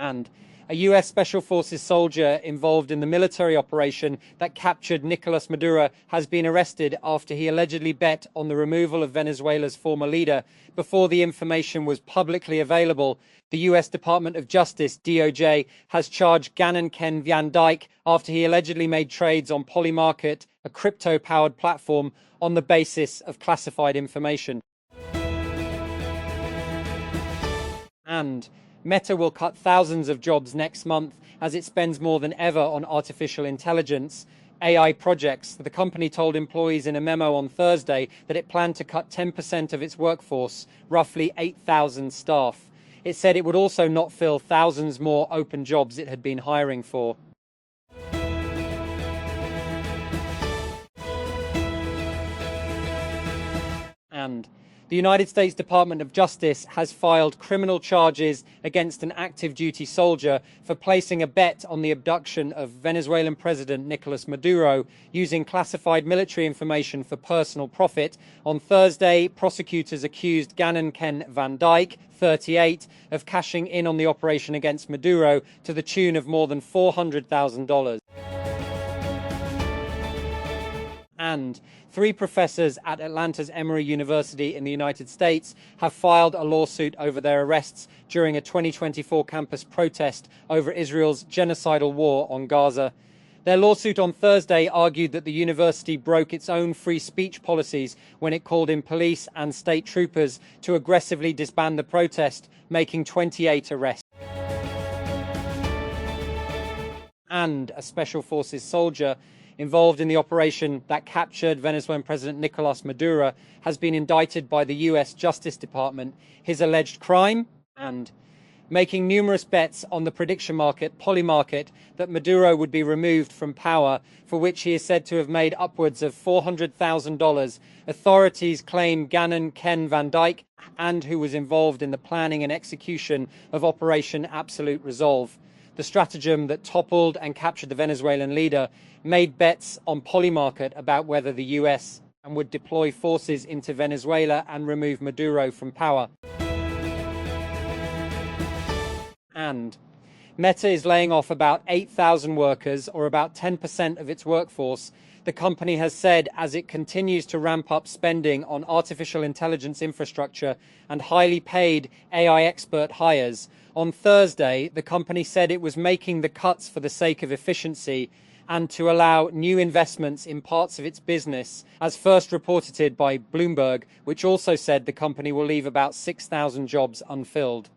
And a US Special Forces soldier involved in the military operation that captured Nicolas Maduro has been arrested after he allegedly bet on the removal of Venezuela's former leader before the information was publicly available. The US Department of Justice, DOJ, has charged Gannon Ken Van Dyke after he allegedly made trades on Polymarket, a crypto-powered platform, on the basis of classified information. And Meta will cut thousands of jobs next month as it spends more than ever on artificial intelligence AI projects. The company told employees in a memo on Thursday that it planned to cut 10% of its workforce, roughly 8,000 staff. It said it would also not fill thousands more open jobs it had been hiring for. And the United States Department of Justice has filed criminal charges against an active duty soldier for placing a bet on the abduction of Venezuelan President Nicolas Maduro using classified military information for personal profit. On Thursday, prosecutors accused Gannon Ken Van Dyke, 38, of cashing in on the operation against Maduro to the tune of more than $400,000. And 3 professors at Atlanta's Emory University in the United States have filed a lawsuit over their arrests during a 2024 campus protest over Israel's genocidal war on Gaza. Their lawsuit on Thursday argued that the university broke its own free speech policies when it called in police and state troopers to aggressively disband the protest, making 28 arrests. And a Special Forces soldier involved in the operation that captured Venezuelan President Nicolas Maduro has been indicted by the US Justice Department. His alleged crime? And making numerous bets on the prediction market, Polymarket, that Maduro would be removed from power, for which he is said to have made upwards of $400,000. Authorities claim Gannon Ken Van Dyke, and who was involved in the planning and execution of Operation Absolute Resolve. The stratagem that toppled and captured the Venezuelan leader made bets on Polymarket about whether the US would deploy forces into Venezuela and remove Maduro from power. And Meta is laying off about 8,000 workers, or about 10% of its workforce, the company has said, as it continues to ramp up spending on artificial intelligence infrastructure and highly paid AI expert hires. On Thursday, the company said it was making the cuts for the sake of efficiency and to allow new investments in parts of its business, as first reported by Bloomberg, which also said the company will leave about 6,000 jobs unfilled.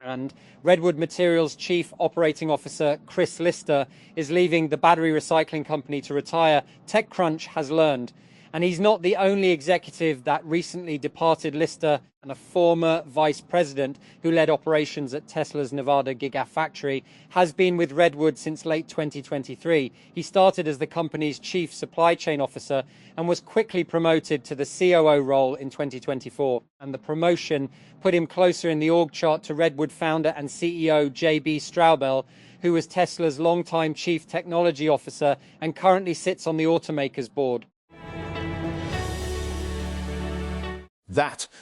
And Redwood Materials Chief Operating Officer Chris Lister is leaving the battery recycling company to retire, TechCrunch has learned. And he's not the only executive that recently departed. Lister, and a former vice president who led operations at Tesla's Nevada Gigafactory, has been with Redwood since late 2023. He started as the company's chief supply chain officer and was quickly promoted to the COO role in 2024. And the promotion put him closer in the org chart to Redwood founder and CEO J.B. Straubel, who was Tesla's longtime chief technology officer and currently sits on the automaker's board.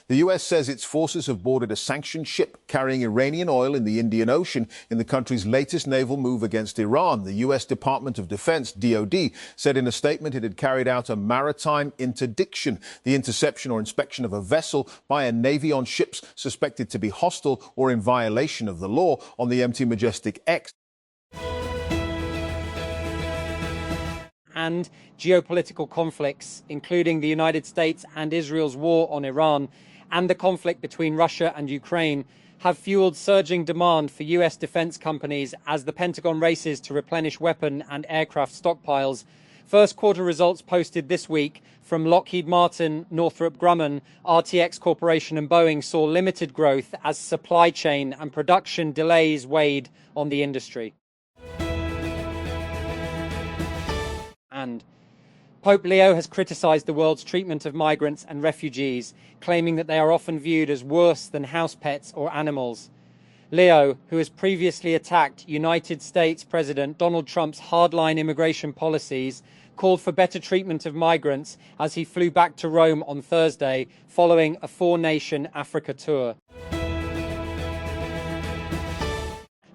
The US says its forces have boarded a sanctioned ship carrying Iranian oil in the Indian Ocean in the country's latest naval move against Iran. The US Department of Defense, DoD, said in a statement it had carried out a maritime interdiction, the interception or inspection of a vessel by a Navy on ships suspected to be hostile or in violation of the law on the MT Majestic X. And geopolitical conflicts, including the United States and Israel's war on Iran and the conflict between Russia and Ukraine, have fueled surging demand for US defense companies as the Pentagon races to replenish weapon and aircraft stockpiles. First quarter results posted this week from Lockheed Martin, Northrop Grumman, RTX Corporation and Boeing saw limited growth as supply chain and production delays weighed on the industry. And Pope Leo has criticized the world's treatment of migrants and refugees, claiming that they are often viewed as worse than house pets or animals. Leo, who has previously attacked United States President Donald Trump's hardline immigration policies, called for better treatment of migrants as he flew back to Rome on Thursday following a 4-nation Africa tour.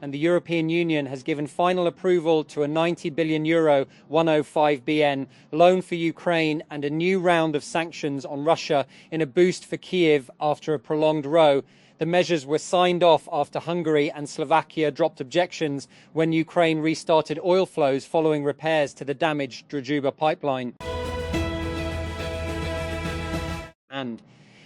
and the European Union has given final approval to a €90 billion 105BN loan for Ukraine and a new round of sanctions on Russia in a boost for Kyiv after a prolonged row. The measures were signed off after Hungary and Slovakia dropped objections when Ukraine restarted oil flows following repairs to the damaged Druzhba pipeline. And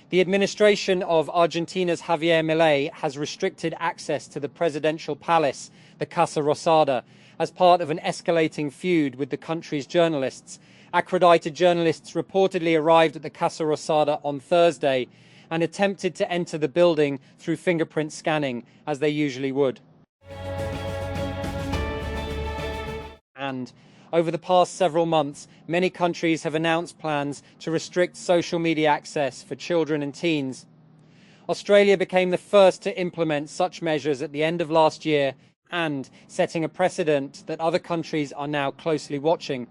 the administration of Argentina's Javier Milei has restricted access to the presidential palace, the Casa Rosada, as part of an escalating feud with the country's journalists. Accredited journalists reportedly arrived at the Casa Rosada on Thursday and attempted to enter the building through fingerprint scanning, as they usually would. And over the past several months, many countries have announced plans to restrict social media access for children and teens. Australia became the first to implement such measures at the end of last year, and setting a precedent that other countries are now closely watching.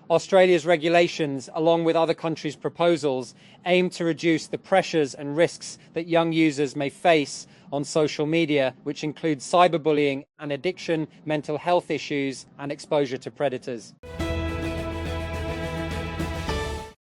Australia's regulations, along with other countries' proposals, aim to reduce the pressures and risks that young users may face on social media, which include cyberbullying and addiction, mental health issues, and exposure to predators.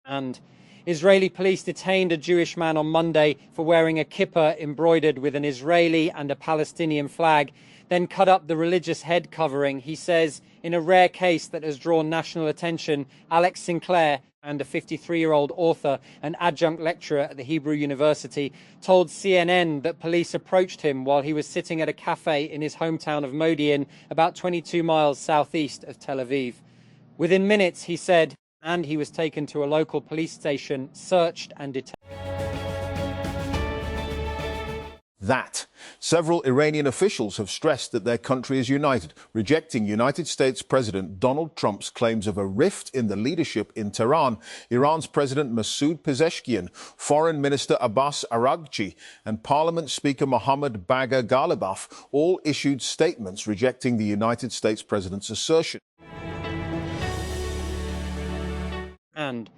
And Israeli police detained a Jewish man on Monday for wearing a kippah embroidered with an Israeli and a Palestinian flag, then cut up the religious head covering. He says, in a rare case that has drawn national attention, Alex Sinclair, and a 53-year-old author and adjunct lecturer at the Hebrew University, told CNN that police approached him while he was sitting at a cafe in his hometown of Modi'in, about 22 miles southeast of Tel Aviv. Within minutes, he said, and he was taken to a local police station, searched and detained. Several Iranian officials have stressed that their country is united, rejecting United States President Donald Trump's claims of a rift in the leadership in Tehran. Iran's President Masoud Pezeshkian, Foreign Minister Abbas Araghchi, and Parliament Speaker Mohammad Bagher Ghalibaf all issued statements rejecting the United States President's assertion. And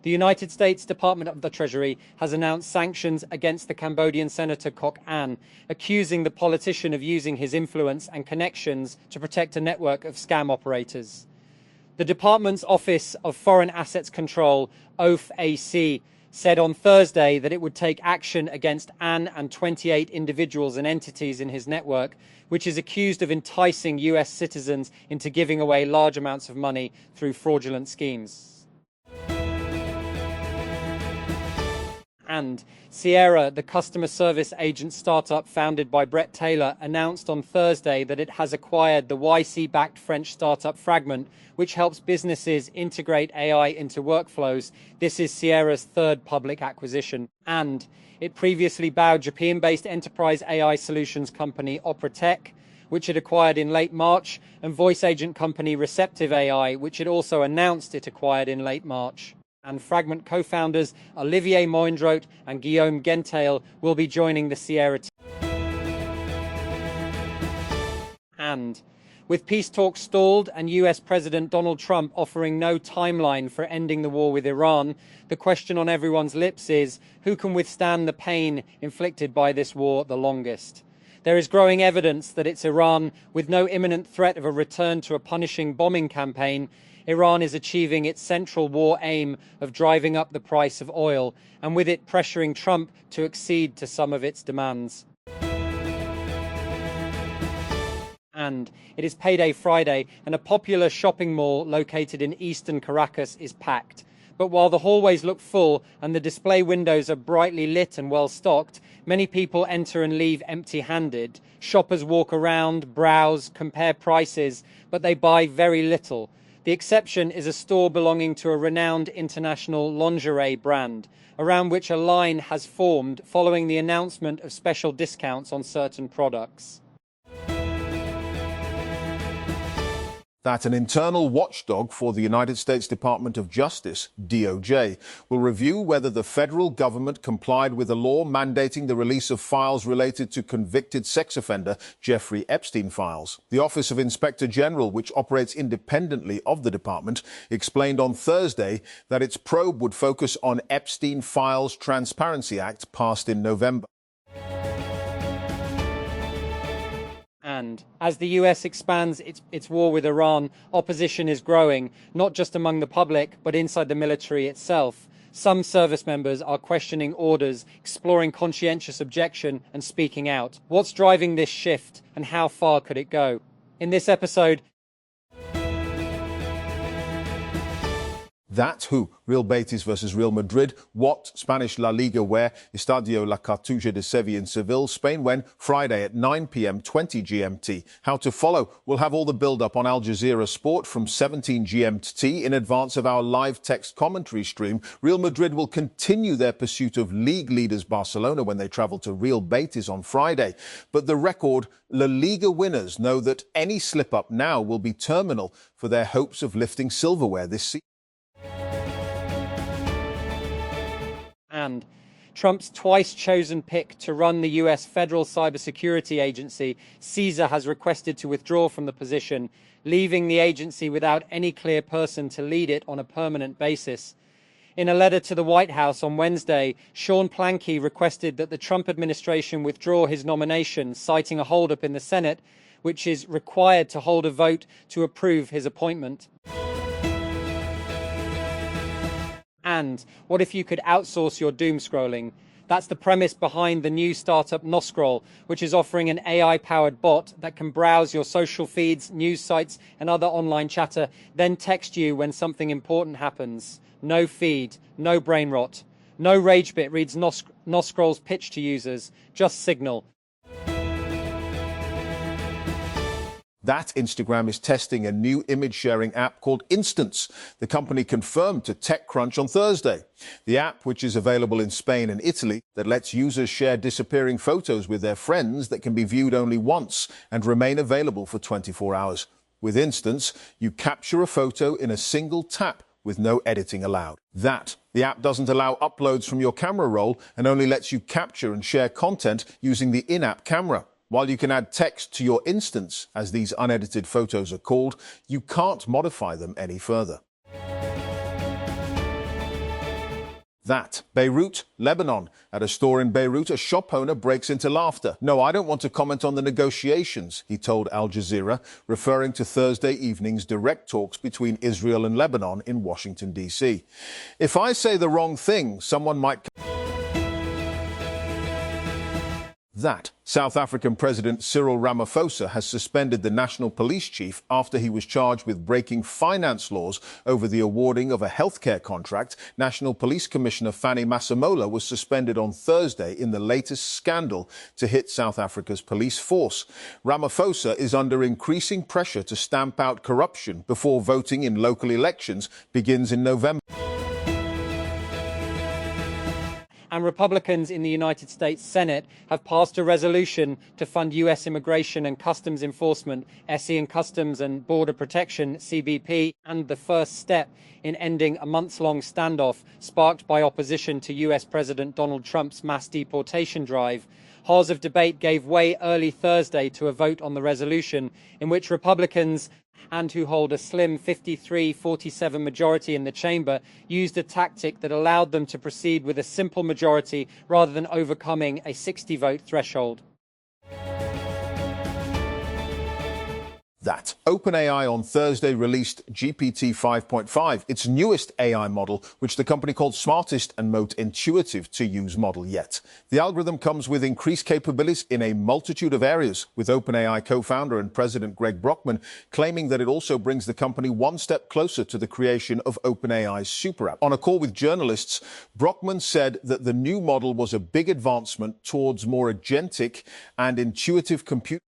the United States Department of the Treasury has announced sanctions against the Cambodian Senator Kok An, accusing the politician of using his influence and connections to protect a network of scam operators. The department's Office of Foreign Assets Control, OFAC, said on Thursday that it would take action against An and 28 individuals and entities in his network, which is accused of enticing US citizens into giving away large amounts of money through fraudulent schemes. And Sierra, the customer service agent startup founded by Brett Taylor, announced on Thursday that it has acquired the YC-backed French startup Fragment, which helps businesses integrate AI into workflows. This is Sierra's third public acquisition. And it previously bowed Japan-based enterprise AI solutions company Opera Tech, which it acquired in late March, and voice agent company Receptive AI, which it also announced it acquired in late March. And Fragment co-founders Olivier Moindroth and Guillaume Gentail will be joining the Sierra team. And with peace talks stalled and US President Donald Trump offering no timeline for ending the war with Iran, the question on everyone's lips is, who can withstand the pain inflicted by this war the longest? There is growing evidence that it's Iran. With no imminent threat of a return to a punishing bombing campaign, Iran is achieving its central war aim of driving up the price of oil, and with it pressuring Trump to accede to some of its demands. And it is Payday Friday, and a popular shopping mall located in eastern Caracas is packed. But while the hallways look full and the display windows are brightly lit and well stocked, many people enter and leave empty-handed. Shoppers walk around, browse, compare prices, but they buy very little. The exception is a store belonging to a renowned international lingerie brand, around which a line has formed following the announcement of special discounts on certain products. That an internal watchdog for the United States Department of Justice, DOJ, will review whether the federal government complied with a law mandating the release of files related to convicted sex offender Jeffrey Epstein files. The Office of Inspector General, which operates independently of the department, explained on Thursday that its probe would focus on Epstein Files Transparency Act passed in November. And as the US expands its war with Iran, opposition is growing, not just among the public, but inside the military itself. Some service members are questioning orders, exploring conscientious objection, and speaking out. What's driving this shift, and how far could it go? In this episode, That, who? Real Betis versus Real Madrid. What? Spanish La Liga where? Estadio La Cartuja de Sevilla in Seville, Spain when? Friday at 9 p.m. 20 GMT. How to follow? We'll have all the build-up on Al Jazeera Sport from 17 GMT in advance of our live text commentary stream. Real Madrid will continue their pursuit of league leaders Barcelona when they travel to Real Betis on Friday. But the record La Liga winners know that any slip-up now will be terminal for their hopes of lifting silverware this season. and Trump's twice chosen pick to run the US Federal Cybersecurity Agency, CISA, has requested to withdraw from the position, leaving the agency without any clear person to lead it on a permanent basis. In a letter to the White House on Wednesday, Sean Planky requested that the Trump administration withdraw his nomination, citing a holdup in the Senate, which is required to hold a vote to approve his appointment. And what if you could outsource your doom scrolling? That's the premise behind the new startup Noscroll, which is offering an AI-powered bot that can browse your social feeds, news sites, and other online chatter, then text you when something important happens. No feed, no brain rot. No RageBit reads Noscroll's pitch to users, just Signal. That Instagram is testing a new image-sharing app called Instance. The company confirmed to TechCrunch on Thursday. The app, which is available in Spain and Italy, that lets users share disappearing photos with their friends that can be viewed only once and remain available for 24 hours. With Instance, you capture a photo in a single tap with no editing allowed. The app doesn't allow uploads from your camera roll and only lets you capture and share content using the in-app camera. While you can add text to your instance, as these unedited photos are called, you can't modify them any further. Beirut, Lebanon. At a store in Beirut, a shop owner breaks into laughter. "No, I don't want to comment on the negotiations," he told Al Jazeera, referring to Thursday evening's direct talks between Israel and Lebanon in Washington, D.C. "If I say the wrong thing, someone might..." South African President Cyril Ramaphosa has suspended the national police chief after he was charged with breaking finance laws over the awarding of a healthcare contract. National Police Commissioner Fanny Masemola was suspended on Thursday in the latest scandal to hit South Africa's police force. Ramaphosa is under increasing pressure to stamp out corruption before voting in local elections begins in November. And Republicans in the United States Senate have passed a resolution to fund U.S. Immigration and Customs Enforcement, SE and Customs and Border Protection, CBP, and the first step in ending a months-long standoff sparked by opposition to U.S. President Donald Trump's mass deportation drive. Halls of debate gave way early Thursday to a vote on the resolution, in which Republicans, and who hold a slim 53-47 majority in the chamber, used a tactic that allowed them to proceed with a simple majority rather than overcoming a 60-vote threshold. OpenAI on Thursday released GPT 5.5, its newest AI model, which the company called smartest and most intuitive to use model yet. The algorithm comes with increased capabilities in a multitude of areas, with OpenAI co-founder and president Greg Brockman claiming that it also brings the company one step closer to the creation of OpenAI's super app. On a call with journalists, Brockman said that the new model was a big advancement towards more agentic and intuitive computing.